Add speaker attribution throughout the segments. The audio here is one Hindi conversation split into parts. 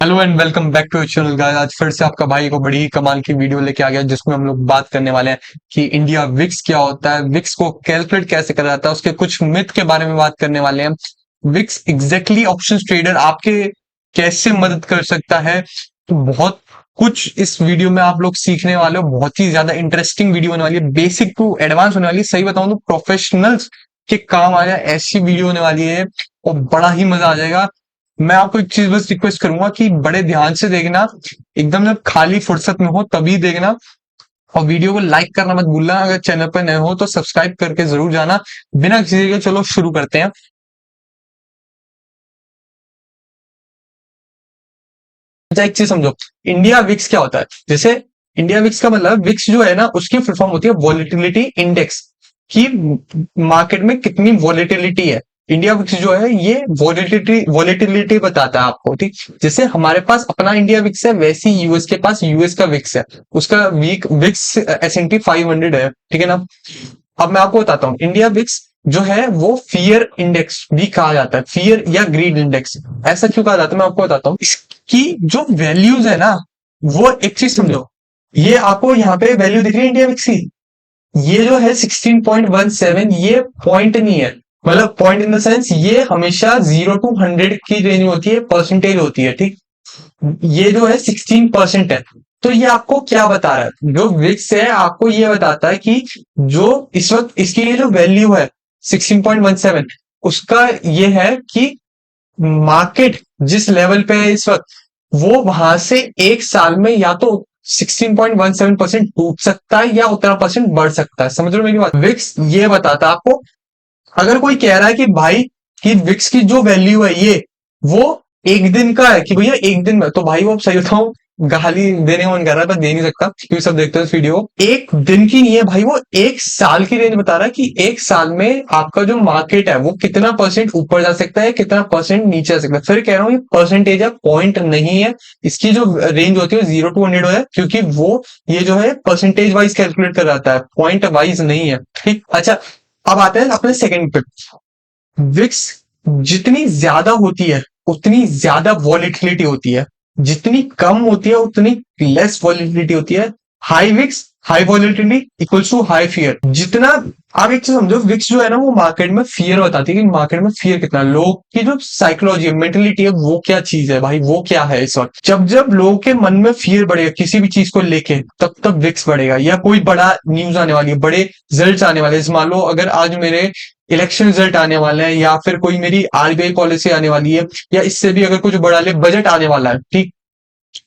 Speaker 1: Hello and welcome back to channel guys. आज फिर से आपका भाई को बड़ी ही कमाल की वीडियो लेके आ गया जिसमें हम लोग बात करने वाले हैं कि इंडिया विक्स क्या होता है, विक्स को कैलकुलेट कैसे करा जाता है, उसके कुछ मिथ के बारे में बात करने वाले हैं। विक्स एग्जैक्टली ऑप्शन ट्रेडर आपके कैसे मदद कर सकता है, तो बहुत कुछ इस वीडियो में आप लोग सीखने वाले हो। बहुत ही ज्यादा इंटरेस्टिंग वीडियो होने वाली है, बेसिक टू एडवांस होने वाली है। सही बताऊं तो प्रोफेशनल्स के काम आ जाए ऐसी वीडियो होने वाली है और बड़ा ही मजा आ जाएगा। मैं आपको एक चीज बस रिक्वेस्ट करूंगा कि बड़े ध्यान से देखना, एकदम जब खाली फुर्सत में हो तभी देखना, और वीडियो को लाइक करना मत भूलना। अगर चैनल पर नए हो तो सब्सक्राइब करके जरूर जाना। बिना किसी के चलो शुरू करते हैं। अच्छा, एक चीज समझो, इंडिया विक्स क्या होता है। जैसे इंडिया विक्स का मतलब, विक्स जो है ना उसकी फुल फॉर्म होती है वॉलेटिलिटी इंडेक्स, कि मार्केट में कितनी वॉलेटिलिटी है। इंडिया विक्स जो है ये वॉलेटिलिटी बताता है आपको, ठीक। जैसे हमारे पास अपना इंडिया विक्स है, वैसे ही यूएस के पास यूएस का विक्स है। उसका वीक विक्स S&P 500 है, ठीक है ना। अब मैं आपको बताता हूँ, इंडिया विक्स जो है वो फियर इंडेक्स भी कहा जाता है, फियर या ग्रीड इंडेक्स। ऐसा क्यों कहा जाता है मैं आपको बताता हूँ। इसकी जो वैल्यूज है ना, वो एक चीज समझो, ये आपको यहाँ पे वैल्यू दिख रही है इंडिया विक्स की, ये जो है 16.17, ये पॉइंट नहीं है। मतलब पॉइंट इन द सेंस ये हमेशा 0 to 100 की रेंज होती है, परसेंटेज होती है, ठीक। ये जो है 16% है। तो ये आपको क्या बता रहा है, जो विक्स है आपको ये बताता है कि जो इस वक्त इसकी ये जो वैल्यू है 16.17, उसका ये है कि मार्केट जिस लेवल पे है इस वक्त, वो वहां से एक साल में या तो 16.17% डूब सकता है या उतना परसेंट बढ़ सकता है। समझ रहे हो मेरी बात। विक्स ये बताता है आपको। अगर कोई कह रहा है कि भाई कि विक्स की जो वैल्यू है ये वो एक दिन का है, कि भैया एक दिन में, तो भाई वो सही बताऊं, गाली देने का मन कर रहा है पर दे नहीं सकता क्योंकि सब देखते हैं इस वीडियो को। एक दिन की नहीं है भाई, वो एक साल की रेंज बता रहा है कि एक साल में आपका जो मार्केट है वो कितना परसेंट ऊपर जा सकता है, कितना परसेंट नीचे जा सकता है। फिर कह रहा हूँ ये परसेंटेज है, पॉइंट नहीं है। इसकी जो रेंज होती है 0 to 100 है, क्योंकि वो ये जो है परसेंटेज वाइज कैलकुलेट कर जाता है, पॉइंट वाइज नहीं है, ठीक। अच्छा, अब आते हैं अपने सेकंड पे। विक्स जितनी ज्यादा होती है उतनी ज्यादा वॉलेटिलिटी होती है, जितनी कम होती है उतनी लेस वॉलेटिलिटी होती है। High VIX high volatility equals to high fear. जितना, आप एक चीज समझो, विक्स जो है ना वो मार्केट में फियर बताती है कि मार्केट में फियर कितना है। लोग की जो साइकोलॉजी है, मेंटेलिटी है, वो क्या चीज है भाई, वो क्या है इस वक्त। जब जब लोगों के मन में फियर बढ़ेगा किसी भी चीज को लेके, तब तब विक्स बढ़ेगा। या कोई बड़ा न्यूज आने वाली है, बड़े रिजल्ट आने वाले हैं, मान लो अगर आज मेरे इलेक्शन रिजल्ट आने वाले हैं, या फिर कोई मेरी आरबीआई पॉलिसी आने वाली है, या इससे भी अगर कुछ बड़ा ले बजट आने वाला है, ठीक।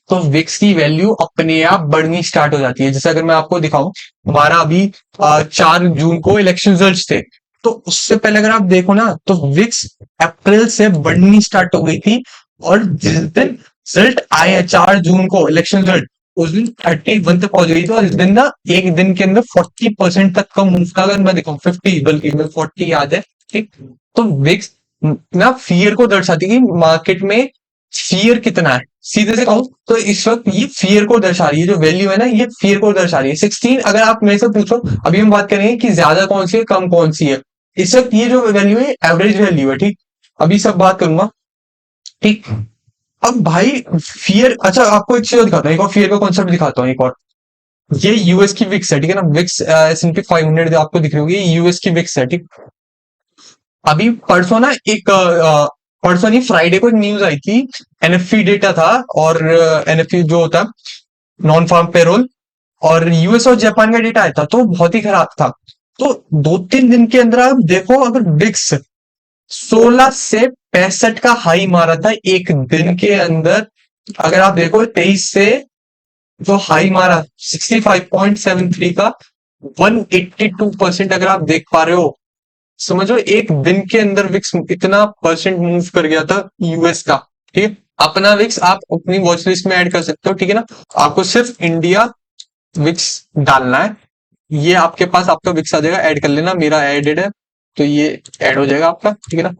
Speaker 1: तो विक्स की वैल्यू अपने आप बढ़नी स्टार्ट हो जाती है। जैसे अगर मैं आपको दिखाऊं, हमारा अभी 4 जून को इलेक्शन रिजल्ट थे, तो उससे पहले अगर आप देखो ना तो विक्स अप्रैल से बढ़नी स्टार्ट हो गई थी। और जिस दिन रिजल्ट आए 4 जून को इलेक्शन रिजल्ट, उस दिन 31 तक पहुंच गई थी। और इस दिन ना एक दिन के अंदर 40% तक का मूव था। अगर मैं दिखाऊं 50, बल्कि 40 याद है, ठीक। तो विक्स ना फियर को दर्शाती है कि मार्केट में फियर कितना है। सीधे से कहूं तो इस वक्त ये फियर को दर्शा रही है, जो वैल्यू है ना ये फियर को दर्शा रही है 16। अगर आप मेरे से पूछो, अभी हम बात करेंगे कि ज्यादा कौन सी है कम कौन सी है। इस वक्त ये जो वैल्यू है एवरेज वैल्यू है, ठीक। अभी सब बात करूंगा, ठीक। अब भाई फियर, अच्छा आपको एक चीज दिखाता हूँ, एक और फियर का कॉन्सेप्ट दिखाता हूँ एक और। ये यूएस की विक्स है, ठीक है ना। विक्स S&P 500 आपको दिख रही होगी, यूएस की विक्स है, ठीक। अभी परसों ना एक परसों नहीं, फ्राइडे को एक न्यूज आई थी। एनएफपी डेटा था, और एनएफपी जो होता है नॉन फार्म पेरोल, और यूएस और जापान का डेटा आया था, तो बहुत ही खराब था। तो 2-3 दिन के अंदर आप देखो, अगर विक्स 16 से 65 का हाई मारा था एक दिन के अंदर। अगर आप देखो 23 से जो हाई मारा 65.73 का, 182% अगर आप देख पा रहे हो। समझो एक दिन के अंदर विक्स इतना परसेंट मूव कर गया था यूएस का, ठीक। अपना विक्स आप अपनी वॉच लिस्ट में ऐड कर सकते हो, ठीक है ना। आपको सिर्फ इंडिया विक्स डालना है, ये आपके पास आपका विक्स आ जाएगा। ऐड कर लेना, मेरा एडेड है तो ये ऐड हो जाएगा आपका, ठीक है ना।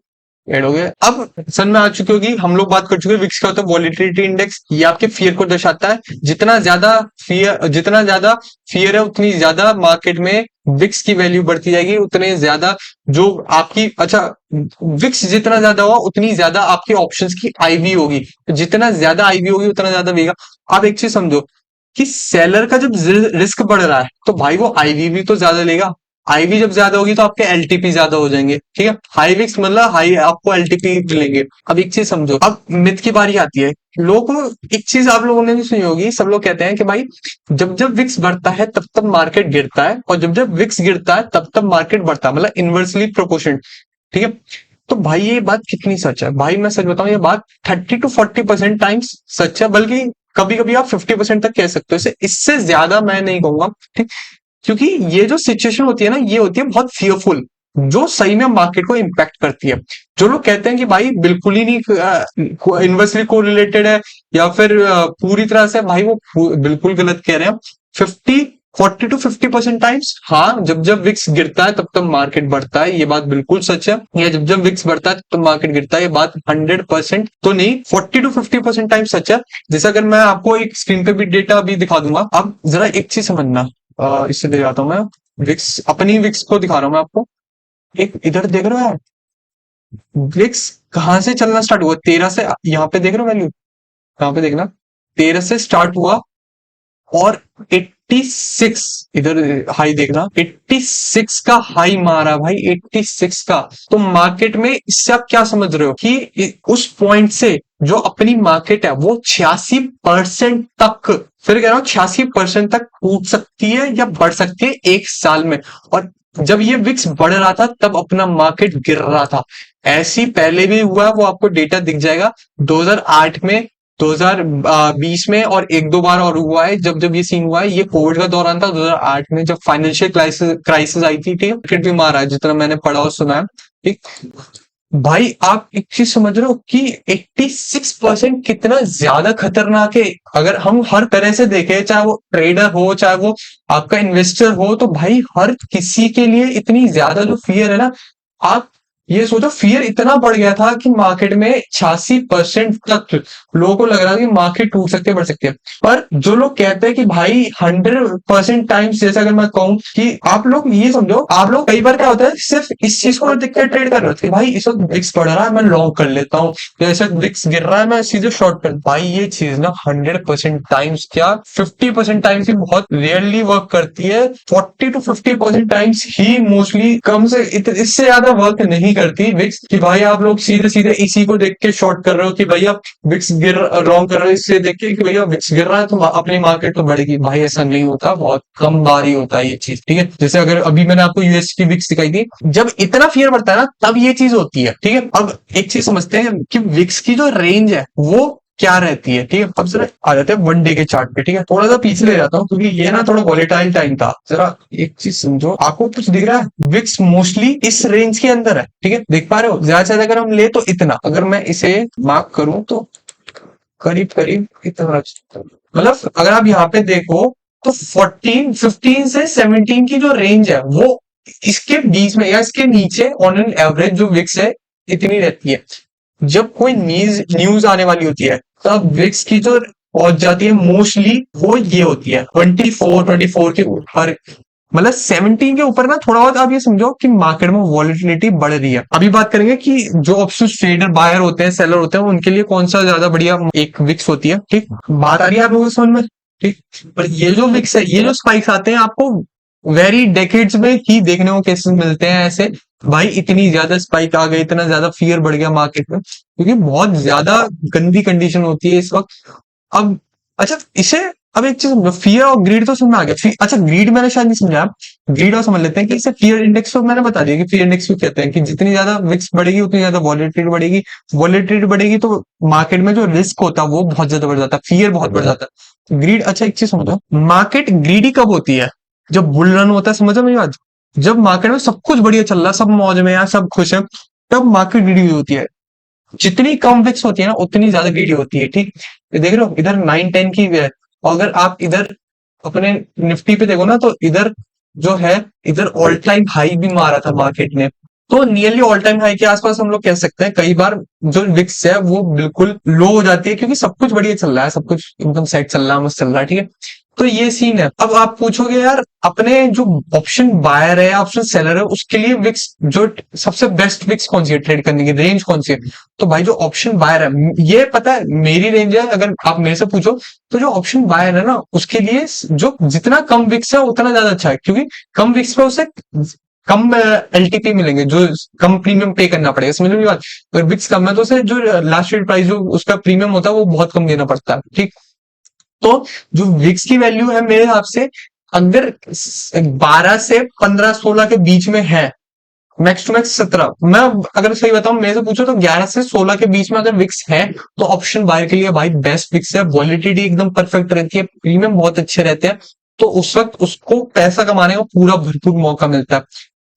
Speaker 1: ऐड हो गया। अब सन में आ चुकी होगी, हम लोग बात कर चुके हैं विक्स का होता है वॉलेटिलिटी इंडेक्स। ये आपके फियर को दर्शाता है। जितना ज्यादा फियर है उतनी ज्यादा मार्केट में विक्स की वैल्यू बढ़ती जाएगी उतने ज्यादा जो आपकी, अच्छा, विक्स जितना ज्यादा हुआ उतनी ज्यादा आपकी ऑप्शंस की आईवी होगी, तो जितना ज्यादा आईवी होगी उतना ज्यादा वेगा। आप एक चीज समझो कि सेलर का जब रिस्क बढ़ रहा है तो भाई वो आईवी भी तो ज्यादा लेगा, आईवी जब ज्यादा होगी तो आपके एलटीपी ज्यादा हो जाएंगे, ठीक है, हाई विक्स मतलब हाई आपको एलटीपी मिलेंगे। अब एक चीज समझो, अब मिथ की बारी आती है। लोगों को एक चीज आप लोगों ने भी सुनी होगी, सब लोग कहते हैं कि भाई जब जब विक्स बढ़ता है तब तब मार्केट गिरता है, और जब जब विक्स गिरता है तब तब मार्केट बढ़ता है, मतलब इनवर्सली प्रोपोर्शन, ठीक है। तो भाई ये बात कितनी सच है? भाई मैं सच बताऊं, ये बात 30 to 40% टाइम्स सच है, बल्कि कभी कभी आप 50% तक कह सकते हो इसे, इससे ज्यादा मैं नहीं कहूंगा, ठीक। क्योंकि ये जो सिचुएशन होती है ना, ये होती है बहुत फियरफुल, जो सही में मार्केट को इम्पैक्ट करती है। जो लोग कहते हैं कि भाई बिल्कुल ही नहीं इन्वर्सली कोरिलेटेड है, या फिर पूरी तरह से, भाई वो बिल्कुल गलत कह रहे हैं। 40 to 50% टाइम्स, हाँ, जब जब विक्स गिरता है तब तब मार्केट बढ़ता है, ये बात बिल्कुल सच है, या जब जब विक्स बढ़ता है तब तब मार्केट गिरता है, ये बात 100% तो नहीं, 40 to 50% टाइम सच है। जैसे अगर मैं आपको एक स्क्रीन पे भी डेटा भी दिखा दूंगा, आप जरा एक चीज समझना, इससे ले जाता हूँ मैं, विक्स, अपनी विक्स को दिखा रहा हूँ मैं आपको। एक इधर देख रहे हो यार, विक्स कहाँ से चलना स्टार्ट हुआ? 13 से, यहाँ पे देख रहे हो वैल्यू, यहाँ पे देखना, 13 से स्टार्ट हुआ और 86, इधर हाई देखना, 86 का हाई मारा भाई, 86 का। तो मार्केट में इससे आप क्या समझ रहे हो कि उस पॉइंट से जो अपनी मार्केट है वो 86% तक, फिर कह रहा हूं 86% तक टूट सकती है या बढ़ सकती है एक साल में। और जब ये विक्स बढ़ रहा था तब अपना मार्केट गिर रहा था। ऐसी पहले भी हुआ, वो आपको डेटा दिख जाएगा 2008 में, 2020 में, और एक दो बार और हुआ है। जब जब ये सीन हुआ है, ये कोविड का दौरान था 2008 में, जब फाइनेंशियल क्राइसिस आई थी, ठीक है, मार्केट भी मारा है जितना मैंने पढ़ा और सुना है, ठीक। भाई आप एक चीज समझ रहे हो कि 86% कितना ज्यादा खतरनाक है? अगर हम हर तरह से देखें, चाहे वो ट्रेडर हो, चाहे वो आपका इन्वेस्टर हो, तो भाई हर किसी के लिए इतनी ज्यादा जो फियर है ना, आप ये सोचो, फियर इतना बढ़ गया था कि मार्केट में 86% तक लोगों को लग रहा था कि मार्केट टूट सकती है, बढ़ सकती है। पर जो लोग कहते हैं कि भाई 100% टाइम्स, जैसे अगर मैं कहूं कि आप लोग ये समझो, आप लोग कई बार क्या होता है, सिर्फ इस चीज को देख के ट्रेड कर रहे होते हैं, भाई इस वक्त ब्रिक्स बढ़ रहा है मैं लॉन्ग कर लेता हूँ, जैसे ब्रिक्स गिर रहा है मैं सीधे शॉर्ट कर। भाई ये चीज ना 100% टाइम्स क्या, 50% टाइम्स ही बहुत रेयरली वर्क करती है, 40 to 50% टाइम्स ही मोस्टली, कम से इससे ज्यादा वर्क नहीं करती विक्स, कि भाई आप लोग सीधे सीधे इसी को देख के शॉर्ट कर रहे हो कि भैया विक्स गिर, रॉन्ग कर रहे हो इससे देख के कि भैया विक्स गिर रहा है तो अपनी मार्केट तो बढ़ेगी। भाई ऐसा नहीं होता, बहुत कम बार ही होता है ये चीज, ठीक है। जैसे अगर अभी मैंने आपको यूएस की विक्स दिखाई थी, जब इतना फियर बढ़ता है ना तब ये चीज होती है, ठीक है। अब एक चीज समझते हैं कि विक्स की जो रेंज है वो क्या रहती है, ठीक है। अब जरा आ जाते हैं वन डे के चार्ट पे, ठीक है। थोड़ा सा पीछे ले जाता हूँ क्योंकि ये ना थोड़ा वॉलेटाइल टाइम था। जरा एक चीज समझो, आपको कुछ दिख रहा है? विक्स मोस्टली इस रेंज के अंदर है, ठीक है, देख पा रहे हो? ज्यादा से ज्यादा अगर हम ले तो इतना, अगर मैं इसे मार्क करूं तो करीब करीब इतना, मतलब अगर आप यहाँ पे देखो तो 15 से 17 की जो रेंज है वो इसके बीच में या इसके नीचे ऑन एन एवरेज जो विक्स है इतनी रहती है। जब कोई न्यूज आने वाली होती है तब विक्स की जो पहुंच जाती है मोस्टली वो ये होती है 24 के ऊपर, मतलब 17 के ऊपर ना थोड़ा बहुत आप ये समझो कि मार्केट में वॉलिटिलिटी बढ़ रही है। अभी बात करेंगे कि जो ऑप्शन ट्रेडर बायर होते हैं, सेलर होते हैं, उनके लिए कौन सा ज्यादा बढ़िया एक विक्स होती है, ठीक। बात आ रही है आप लोगों को समझ में, ठीक। पर ये जो विक्स है, ये जो स्पाइक्स आते हैं, आपको वेरी डेकेड्स में ही देखने को केसेस मिलते हैं ऐसे। भाई इतनी ज्यादा स्पाइक आ गई, इतना ज्यादा फियर बढ़ गया मार्केट में, क्योंकि बहुत ज्यादा गंदी कंडीशन होती है इस वक्त। अब अच्छा, इसे अब एक चीज, फियर और ग्रीड तो समझ में आ गया। अच्छा, ग्रीड मैंने शायद नहीं समझा, ग्रीड और समझ लेते हैं कि इसे फियर इंडेक्स तो मैंने बता दिया कि फियर इंडेक्स को कहते हैं कि जितनी ज्यादा विक्स बढ़ेगी उतनी ज्यादा वॉलेटिलिटी बढ़ेगी, वॉलेटिलिटी बढ़ेगी तो मार्केट में जो रिस्क होता है वो बहुत ज्यादा बढ़ जाता है, फियर बहुत बढ़ जाता है। ग्रीड, अच्छा एक चीज समझो, मार्केट ग्रीडी कब होती है? जब बुल रन होता है, समझो मेरी बात। जब मार्केट में सब कुछ बढ़िया चल रहा है, सब मौज में है, सब खुश है, तब मार्केट ग्रीडी होती है। जितनी कम विक्स होती है ना उतनी ज्यादा ग्रीडी होती है, ठीक। देख रहे हो इधर 9-10 की है, और अगर आप इधर अपने निफ्टी पे देखो ना तो इधर जो है, इधर ऑल टाइम हाई भी मारा था मार्केट ने, तो नियरली ऑल टाइम हाई के आसपास हम लोग कह सकते हैं। कई बार जो विक्स है वो बिल्कुल लो हो जाती है क्योंकि सब कुछ बढ़िया चल रहा है, सब कुछ एकदम सेट चल रहा है, मस्त चल रहा है, ठीक है। तो ये सीन है। अब आप पूछोगे यार अपने जो ऑप्शन बायर है, ऑप्शन सेलर है, उसके लिए विक्स जो सबसे बेस्ट विक्स कौन सी है ट्रेड करने की, रेंज कौन सी है? तो भाई जो ऑप्शन बायर है, ये पता है मेरी रेंज है, अगर आप मेरे से पूछो तो जो ऑप्शन बायर है ना उसके लिए जो जितना कम विक्स है उतना ज्यादा अच्छा है, क्योंकि कम विक्स पे उसे कम एलटीपी मिलेंगे, जो कम प्रीमियम पे करना पड़ेगा। समझ लो मेरी बात। अगर विक्स कम है तो उसे जो लास्ट रेट प्राइस जो उसका प्रीमियम होता है वो बहुत कम देना पड़ता है, ठीक। तो जो विक्स की वैल्यू है मेरे हिसाब से, अगर 12 से 15 16 के बीच में है, मैक्स टू मैक्स 17, मैं अगर सही बताऊं मेरे से पूछो तो 11 से 16 के बीच में अगर विक्स है तो ऑप्शन बाय के लिए भाई बेस्ट विक्स है। वॉलिडिटी एकदम परफेक्ट रहती है, प्रीमियम बहुत अच्छे रहते हैं, तो उस वक्त उसको पैसा कमाने का पूरा भरपूर मौका मिलता है।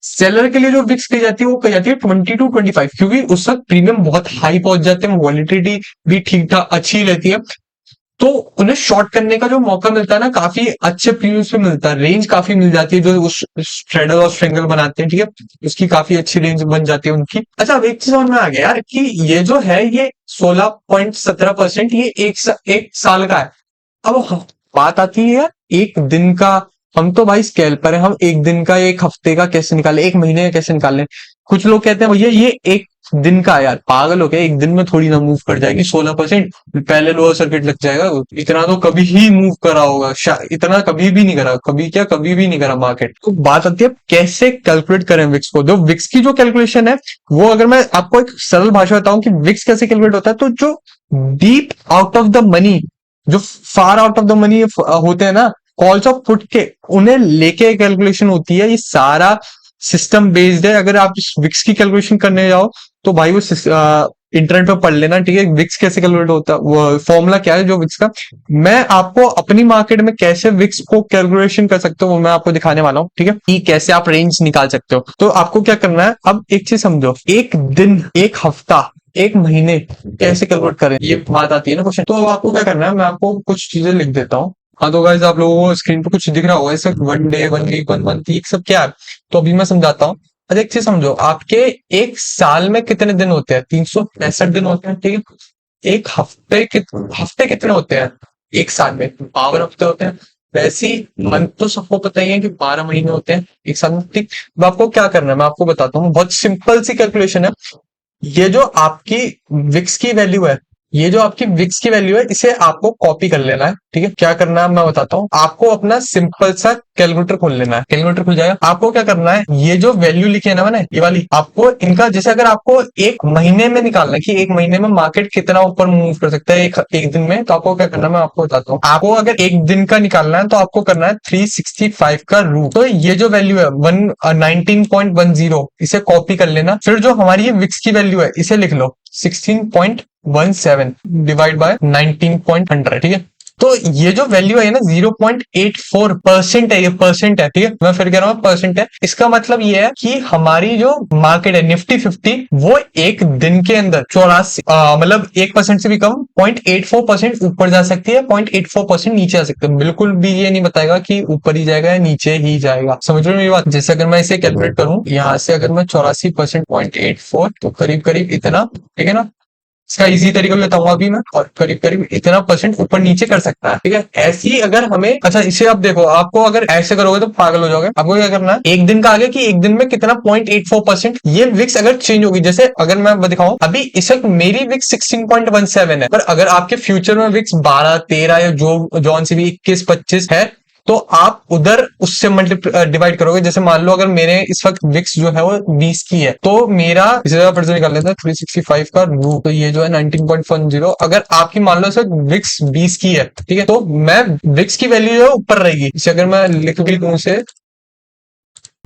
Speaker 1: सेलर के लिए जो विक्स कही जाती है वो कही जाती है 20 to 25, क्योंकि उस वक्त प्रीमियम बहुत हाई पहुंच जाते हैं, वॉलिडिटी भी ठीक ठाक अच्छी रहती है, तो उन्हें शॉर्ट करने का जो मौका मिलता है ना काफी अच्छे प्रीमियम्स पे मिलता है, रेंज काफी मिल जाती है, जो उस स्ट्रेडल और स्ट्रेंगल बनाते हैं, ठीक है, उसकी काफी अच्छी रेंज बन जाती है उनकी। अच्छा अब एक चीज समझ में आ गया यार कि ये जो है ये 16.17% ये एक साल का है। अब बात आती है यार एक दिन का, हम तो भाई स्केल्पर है, हम एक दिन का एक हफ्ते का कैसे निकाले, एक महीने का कैसे निकाले? कुछ लोग कहते हैं भैया ये एक दिन का है। यार पागल हो गया, एक दिन में थोड़ी ना मूव कर जाएगी 16%, पहले लोअर सर्किट लग जाएगा। इतना तो कभी ही मूव करा होगा, इतना कभी भी नहीं करा, कभी क्या कभी भी नहीं करा मार्केट। तो बात आती है कैसे कैलकुलेट करें विक्स को। जो विक्स की जो कैलकुलेशन है वो अगर मैं आपको एक सरल भाषा बताऊं कि विक्स कैसे कैलकुलेट होता है, तो जो deep out of the money, जो far out of the money होते हैं ना, कॉल्स ऑफ पुट के, उन्हें लेके कैलकुलेशन होती है। ये सारा सिस्टम बेस्ड है। अगर आप विक्स की कैलकुलेशन करने जाओ तो भाई वो इंटरनेट पे पढ़ लेना, ठीक है, विक्स कैसे कैलकुलेट होता है, वो फॉर्मूला क्या है जो विक्स का। मैं आपको अपनी मार्केट में कैसे विक्स को कैलकुलेशन कर सकते हो वो मैं आपको दिखाने वाला हूँ, ठीक है, कि कैसे आप रेंज निकाल सकते हो। तो आपको क्या करना है, अब एक चीज समझो, एक दिन, एक हफ्ता, एक महीने कैसे कैलकुलेट करें, ये बात आती है ना क्वेश्चन। तो अब आपको क्या करना है, मैं आपको कुछ चीजें लिख देता हूँ। हाँ तो गाइस आप लोगों को स्क्रीन पे कुछ दिख रहा होगा ऐसा, 1 डे, 1 वीक, 1 मंथ, ये सब क्या है? तो अभी मैं समझाता हूँ। अच्छा एक चीज समझो, आपके एक साल में कितने दिन होते हैं? 365 दिन होते हैं, ठीक है। एक हफ्ते हफ्ते कितने होते हैं एक साल में? 52 हफ्ते होते हैं। वैसे ही मंथ तो सबको पता ही है कि 12 महीने होते हैं एक साल में, ठीक। अब आपको क्या करना है मैं आपको बताता हूँ, बहुत सिंपल सी कैलकुलेशन है। ये जो आपकी विक्स की वैल्यू है, ये जो आपकी विक्स की वैल्यू है, इसे आपको कॉपी कर लेना है, ठीक है। क्या करना है मैं बताता हूँ आपको, अपना सिंपल सा कैलकुलेटर खोल लेना है, कैलकुलेटर खुल जाएगा। आपको क्या करना है, ये जो वैल्यू लिखी है ना मैंने, ये वाली, आपको इनका जैसे अगर आपको एक महीने में निकालना है कि एक महीने में मार्केट कितना ऊपर मूव कर सकता है एक दिन में, तो आपको क्या करना है मैं आपको बताता हूँ। आपको अगर एक दिन का निकालना है तो आपको करना है 365 का रूट। तो ये जो वैल्यू है 19.10, इसे कॉपी कर लेना। फिर जो हमारी ये विक्स की वैल्यू है इसे लिख लो 16.17 डिवाइड बाय 19.100, ठीक है। तो ये जो वैल्यू है ना 0.84% है, ये परसेंट है, ठीक है, मैं फिर कह रहा हूँ परसेंट है। इसका मतलब ये है कि हमारी जो मार्केट है निफ्टी 50, वो एक दिन के अंदर 84 मतलब 1% से भी कम 0.84% ऊपर जा सकती है, 0.84% नीचे आ सकती है। बिल्कुल भी ये नहीं बताएगा कि ऊपर ही जाएगा या नीचे ही जाएगा। समझ रहे हो मेरी बात? जैसे अगर मैं इसे कैलकुलेट करूं यहाँ से, अगर मैं 84% 0.84 तो करीब करीब इतना, ठीक है ना। इसका इजी तरीका भी बताऊंगा अभी मैं, और करीब करीब इतना परसेंट ऊपर नीचे कर सकता है, ठीक है। ऐसी अगर हमें, अच्छा इसे आप देखो, आपको अगर ऐसे करोगे तो पागल हो जाओगे। आपको क्या करना है, एक दिन का आगे कि एक दिन में कितना 0.84%, ये विक्स अगर चेंज होगी, जैसे अगर मैं दिखाऊं अभी इस वक्त मेरी विक्स 16.17 है, पर अगर आपके फ्यूचर में विक्स 12, 13 या जो जौन सी भी 21, 25 है, तो आप उधर उससे डिवाइड करोगे। जैसे मान लो अगर मेरे इस वक्त विक्स जो है वो 20 की है, तो मेरा इसे जगह फिर से निकाल लेते हैं 365 का रूट, तो ये जो है 19.10। अगर आपकी मान लो इस वक्त विक्स 20 की है, ठीक है, तो मैं विक्स की वैल्यू जो है ऊपर रहेगी। इसे अगर मैं लिख भी दूं से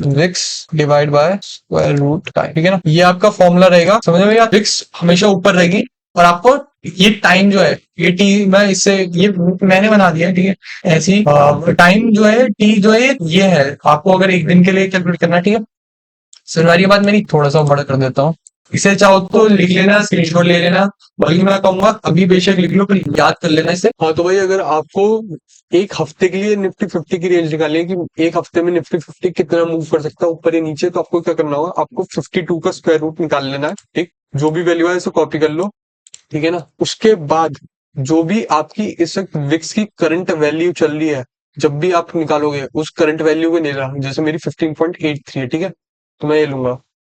Speaker 1: VIX divide by square root का, ठीक है ना, ये आपका फॉर्मूला रहेगा। समझ में आया? विक्स हमेशा ऊपर रहेगी, और आपको ये टाइम जो है, ये टी मैं इससे ये मैंने बना दिया है, ठीक है। ऐसी टाइम जो है टी जो है ये है, आपको अगर एक दिन के लिए कैलकुलेट करना है, ठीक है। सुनवारी बात मेरी थोड़ा सा बड़ा कर देता हूँ। इसे चाहो तो लिख लेना, स्क्रीनशॉट ले लेना, बल्कि मैं कहूंगा अभी बेशक लिख लो, पर याद कर लेना इसे। हाँ तो भाई अगर आपको एक हफ्ते के लिए निफ्टी 50 की रेंज निकालनी है कि एक हफ्ते में निफ्टी 50 कितना मूव कर सकता है ऊपर या नीचे, तो आपको क्या करना होगा, आपको 52 का स्क्वायर रूट निकाल लेना है, ठीक। जो भी वैल्यू है इसे कॉपी कर लो, ठीक है ना। उसके बाद जो भी आपकी इस वक्त विक्स की करंट वैल्यू चल रही है जब भी आप निकालोगे उस करंट वैल्यू को नहीं रहा, जैसे मेरी 15.83 है, ठीक है, तो मैं ये लूंगा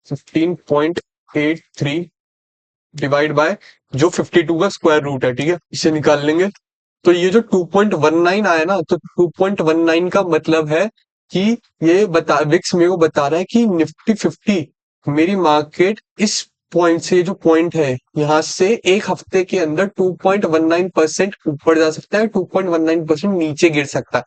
Speaker 1: 15.83 डिवाइड बाय जो 52 का स्क्वायर रूट है, ठीक है, इसे निकाल लेंगे। तो ये जो 2.19 आया ना, तो 2.19 का मतलब है कि ये बता विक्स मेरे को बता रहा है कि निफ्टी 50 मेरी मार्केट इस पॉइंट से, जो पॉइंट है यहां से एक हफ्ते के अंदर 2.19% ऊपर जा सकता है, 2.19% नीचे गिर सकता है।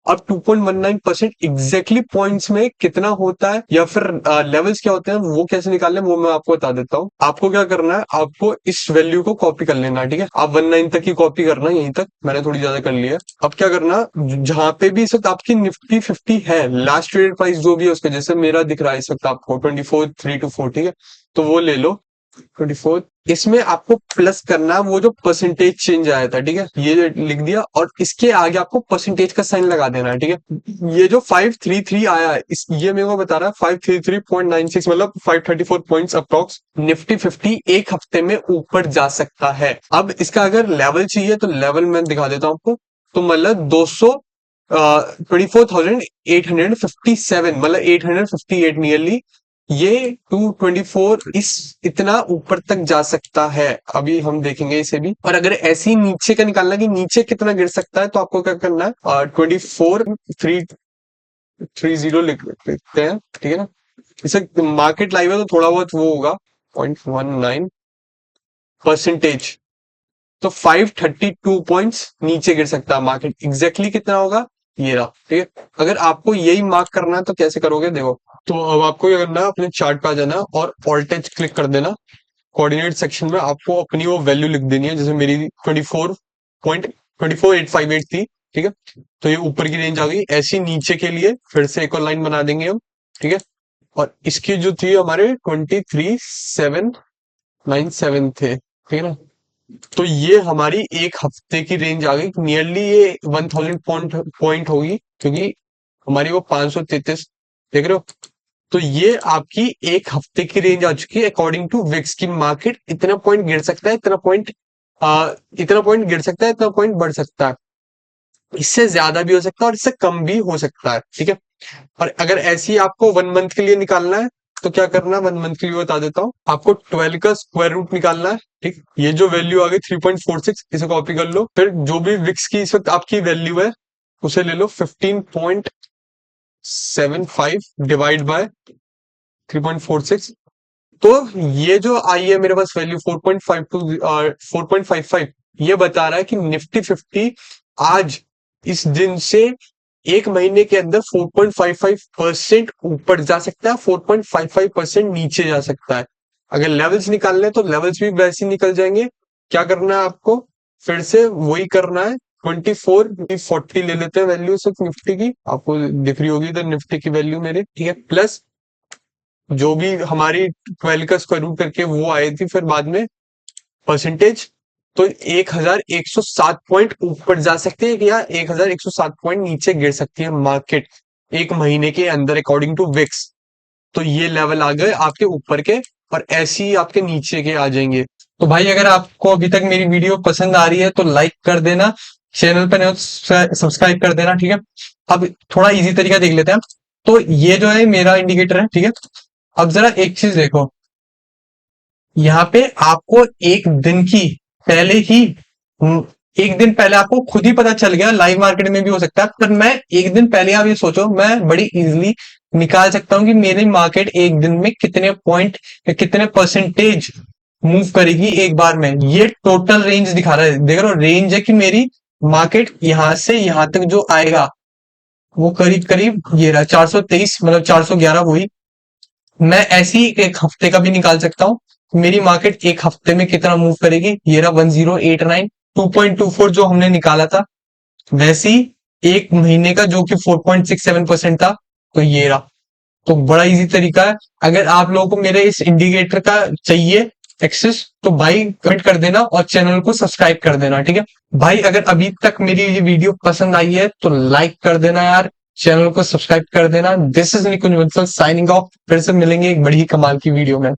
Speaker 1: अब 2.19% एग्जैक्टली पॉइंट्स में कितना होता है या फिर लेवल्स क्या होते हैं, वो कैसे निकालने हैं, वो मैं आपको बता देता हूँ। आपको क्या करना है, आपको इस वैल्यू को कॉपी कर लेना है, ठीक है, आप 19 तक ही कॉपी करना है, यहीं तक मैंने थोड़ी ज्यादा कर लिया है। अब क्या करना, जहां पे भी इस वक्त आपकी निफ्टी 50 है, लास्ट ट्रेडेड प्राइस जो भी है उसका, जैसे मेरा दिख रहा है इस वक्त आपको 24,324, ठीक है, तो वो ले लो 24। इसमें आपको प्लस करना है वो जो परसेंटेज चेंज आया था, ठीक है, ये लिख दिया, और इसके आगे आपको परसेंटेज का साइन लगा देना है, ठीक है। ये जो 533 आया है, इस ये मेरे को बता रहा है 533.96, मतलब 534 पॉइंट्स अप्रॉक्स निफ्टी 50 एक हफ्ते में ऊपर जा सकता है। अब इसका अगर लेवल चाहिए तो लेवल मैं दिखा देता हूँ आपको। तो मतलब 24,857, मतलब 858 नियरली, ये 224 इस इतना ऊपर तक जा सकता है। अभी हम देखेंगे इसे भी। और अगर ऐसे ही नीचे का निकालना कि नीचे कितना गिर सकता है, तो आपको क्या करना है, 24,330 लिखते हैं, ठीक है ना। इसे मार्केट लाइव है तो थोड़ा बहुत वो होगा 0.19 परसेंटेज, तो 532 पॉइंट्स नीचे गिर सकता है मार्केट। एग्जैक्टली कितना होगा, ये रहा, ठीक है। अगर आपको यही मार्क करना है तो कैसे करोगे, देखो। तो अब आपको क्या करना है, अपने चार्ट पे आ जाना और ऑल्ट क्लिक कर देना। कोऑर्डिनेट सेक्शन में आपको अपनी वो वैल्यू लिख देनी है, जैसे मेरी 24.24858 थी, ठीक है, तो ये ऊपर की रेंज आ गई। ऐसी नीचे के लिए फिर से एक और लाइन बना देंगे हम, ठीक है, और इसकी जो थी हमारे 23,797 थे, ठीक है ना। तो ये हमारी एक हफ्ते की रेंज आ गई, नियरली ये 1000 पॉइंट होगी, क्योंकि हमारी वो 533 देख रहे हो। तो ये आपकी एक हफ्ते की रेंज आ चुकी है अकॉर्डिंग टू विक्स की। मार्केट इतना पॉइंट गिर सकता है, इतना पॉइंट गिर सकता है, इतना पॉइंट बढ़ सकता है, इससे ज्यादा भी हो सकता है और इससे कम भी हो सकता है, ठीक है। और अगर ऐसे ही आपको 1 मंथ के लिए निकालना है तो क्या करना है, 1 मंथ के लिए बता देता हूँ आपको। 12 का स्क्वायर रूट निकालना है, ठीक। ये जो वैल्यू आ गई 3.46, इसे कॉपी कर लो। फिर जो भी विक्स की इस वक्त आपकी वैल्यू है उसे ले लो, 15.75 डिवाइड बाय 3.46। तो ये जो आई है मेरे पास वैल्यू 4.52 और 4.55, ये बता रहा है कि निफ्टी 50 आज इस दिन से एक महीने के अंदर 4.55% ऊपर जा सकता है, 4.55% नीचे जा सकता है। अगर लेवल्स निकालने हैं तो लेवल्स भी वैसे ही निकल जाएंगे। क्या करना है आपको, फिर से वही करना है। 24,40 ले लेते हैं वैल्यू सिर्फ निफ्टी की, आपको दिख रही होगी इधर निफ्टी की वैल्यू मेरे, ठीक है, प्लस जो भी हमारी 12 का स्क्वायर रूट करके वो आई थी फिर बाद में परसेंटेज। तो 1107 पॉइंट ऊपर जा सकते हैं या 1107 पॉइंट नीचे गिर सकती है मार्केट एक महीने के अंदर अकॉर्डिंग टू विक्स। तो ये लेवल आ गए आपके ऊपर के, और ऐसे ही आपके नीचे के आ जाएंगे। तो भाई अगर आपको अभी तक मेरी वीडियो पसंद आ रही है तो लाइक कर देना, चैनल पर सब्सक्राइब कर देना, ठीक है। अब थोड़ा इजी तरीका देख लेते हैं। तो ये जो है मेरा इंडिकेटर है, ठीक है। अब जरा एक चीज देखो, यहाँ पे आपको एक दिन की पहले ही, एक दिन पहले आपको खुद ही पता चल गया, लाइव मार्केट में भी हो सकता है, पर मैं एक दिन पहले, आप ये सोचो, मैं बड़ी इजीली निकाल सकता हूं कि मेरी मार्केट एक दिन में कितने पॉइंट, कितने परसेंटेज मूव करेगी एक बार में। ये टोटल रेंज दिखा रहा है, देख रहे हो, रेंज है कि मेरी मार्केट यहां से यहां तक जो आएगा वो करीब करीब ये रहा 423, मतलब 411 हुई। मैं ऐसी एक हफ्ते का भी निकाल सकता हूँ, मेरी मार्केट एक हफ्ते में कितना मूव करेगी, ये रहा 1089, 2.24 जो हमने निकाला था, वैसे ही एक महीने का जो कि 4.67% था, तो ये रहा। तो बड़ा इजी तरीका है। अगर आप लोगों को मेरे इस इंडिकेटर का चाहिए एक्सेस, तो भाई कमेंट कर देना और चैनल को सब्सक्राइब कर देना, ठीक है भाई। अगर अभी तक मेरी ये वीडियो पसंद आई है तो लाइक कर देना यार, चैनल को सब्सक्राइब कर देना। This is Nikunj Bansal signing off, फिर से मिलेंगे एक बड़ी ही कमाल की वीडियो में।